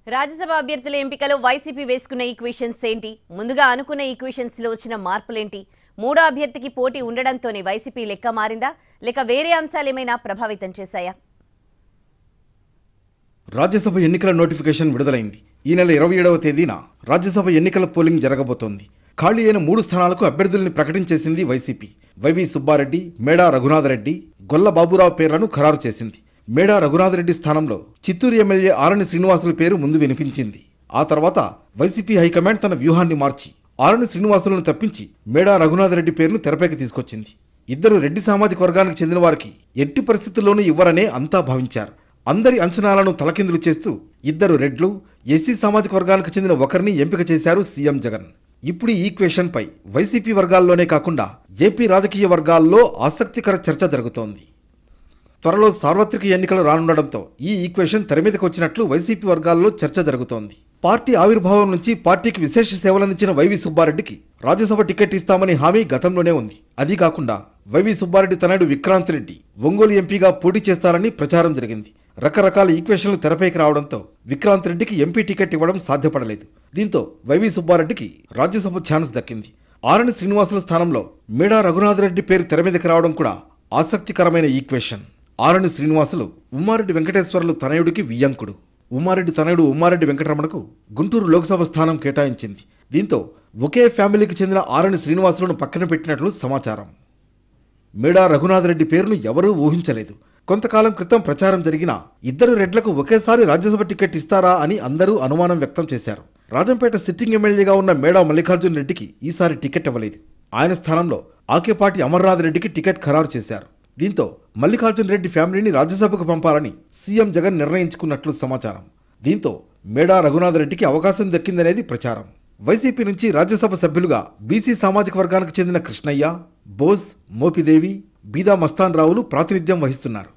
రాజ్యసభ అభ్యర్థుల ఎంపికలో వైసీపీ వేసుకున్న ఈక్వేషన్స్ ఏంటి? ముందుగా అనుకున్న ఈక్వేషన్స్ లో వచ్చిన మార్పులేంటి? మూడో అభ్యర్థికి పోటీ ఉండడంతోనే వైసీపీ లెక్క మారిందా లేక వేరే అంశాలేమైనా ప్రభావితం చేశాయా? రాజ్యసభ ఎన్నికల నోటిఫికేషన్ విడుదలైంది. ఈ నెల 27వ తేదీన రాజ్యసభ ఎన్నికల పోలింగ్ జరగబోతోంది. ఖాళీ అయిన 3 స్థానాలకు అభ్యర్థుల్ని ప్రకటించేసింది వైసీపీ. వైవి సుబ్బారెడ్డి, మేడా రఘునాథరెడ్డి, గొల్ల బాబురావు పేర్లను ఖరారు చేసింది. మేడా రఘునాథరెడ్డి స్థానంలో చిత్తూరు ఎమ్మెల్యే ఆరణి శ్రీనివాసుల పేరు ముందు వినిపించింది. ఆ తర్వాత వైసీపీ హైకమాండ్ తన వ్యూహాన్ని మార్చి ఆరణి శ్రీనివాసులను తప్పించి మేడా రఘునాథరెడ్డి పేరును తెరపైకి తీసుకొచ్చింది. ఇద్దరు రెడ్డి సామాజిక వర్గానికి చెందిన వారికి ఎట్టి పరిస్థితుల్లోనూ ఇవ్వరనే అంతా భావించారు. అందరి అంచనాలను తలకిందులు చేస్తూ ఇద్దరు రెడ్లు, ఎస్సీ సామాజిక వర్గానికి చెందిన ఒకరిని ఎంపిక చేశారు సీఎం జగన్. ఇప్పుడు ఈ ఈక్వేషన్ పై వైసీపీ వర్గాల్లోనే కాకుండా ఏపీ రాజకీయ వర్గాల్లో ఆసక్తికర చర్చ జరుగుతోంది. త్వరలో సార్వత్రిక ఎన్నికలు రానుండడంతో ఈ ఈక్వేషన్ తెరమీదకు వచ్చినట్లు వైసీపీ వర్గాల్లో చర్చ జరుగుతోంది. పార్టీ ఆవిర్భావం నుంచి పార్టీకి విశేష సేవలందించిన వైవి సుబ్బారెడ్డికి రాజ్యసభ టికెట్ ఇస్తామని హామీ గతంలోనే ఉంది. అదీ కాకుండా వైవి సుబ్బారెడ్డి తనయుడు విక్రాంత్ రెడ్డి ఒంగోలు ఎంపీగా పోటీ చేస్తారని ప్రచారం జరిగింది. రకరకాల ఈక్వేషన్లు తెరపైకి రావడంతో విక్రాంత్ రెడ్డికి ఎంపీ టికెట్ ఇవ్వడం సాధ్యపడలేదు. దీంతో వైవి సుబ్బారెడ్డికి రాజ్యసభ ఛాన్స్ దక్కింది. ఆరణి శ్రీనివాసుల స్థానంలో మేడా రఘునాథరెడ్డి పేరు తెరమీదకి రావడం కూడా ఆసక్తికరమైన ఈక్వేషన్. ఆరణి శ్రీనివాసులు ఉమ్మారెడ్డి వెంకటేశ్వర్లు తనయుడికి వియ్యంకుడు. ఉమ్మారెడ్డి తనయుడు ఉమ్మారెడ్డి వెంకటరమణకు గుంటూరు లోక్సభ స్థానం కేటాయించింది. దీంతో ఒకే ఫ్యామిలీకి చెందిన ఆరణి శ్రీనివాసులను పక్కన పెట్టినట్లు సమాచారం. మేడా రఘునాథరెడ్డి పేరును ఎవరూ ఊహించలేదు. కొంతకాలం క్రితం ప్రచారం జరిగిన ఇద్దరు రెడ్లకు ఒకేసారి రాజ్యసభ టికెట్ ఇస్తారా అని అందరూ అనుమానం వ్యక్తం చేశారు. రాజంపేట సిట్టింగ్ ఎమ్మెల్యేగా ఉన్న మేడా మల్లికార్జున రెడ్డికి ఈసారి టికెట్ ఇవ్వలేదు. ఆయన స్థానంలో ఆకేపాటి అమర్నాథ్ రెడ్డికి టికెట్ ఖరారు చేశారు. దీంతో మల్లికార్జున రెడ్డి ఫ్యామిలీని రాజ్యసభకు పంపాలని సీఎం జగన్ నిర్ణయించుకున్నట్లు సమాచారం. దీంతో మేడా రఘునాథ్ రెడ్డికి అవకాశం దక్కిందనేది ప్రచారం. వైసీపీ నుంచి రాజ్యసభ సభ్యులుగా బీసీ సామాజిక వర్గానికి చెందిన కృష్ణయ్య, బోస్, మోపిదేవి, బీదా మస్తాన్ రావులు ప్రాతినిధ్యం వహిస్తున్నారు.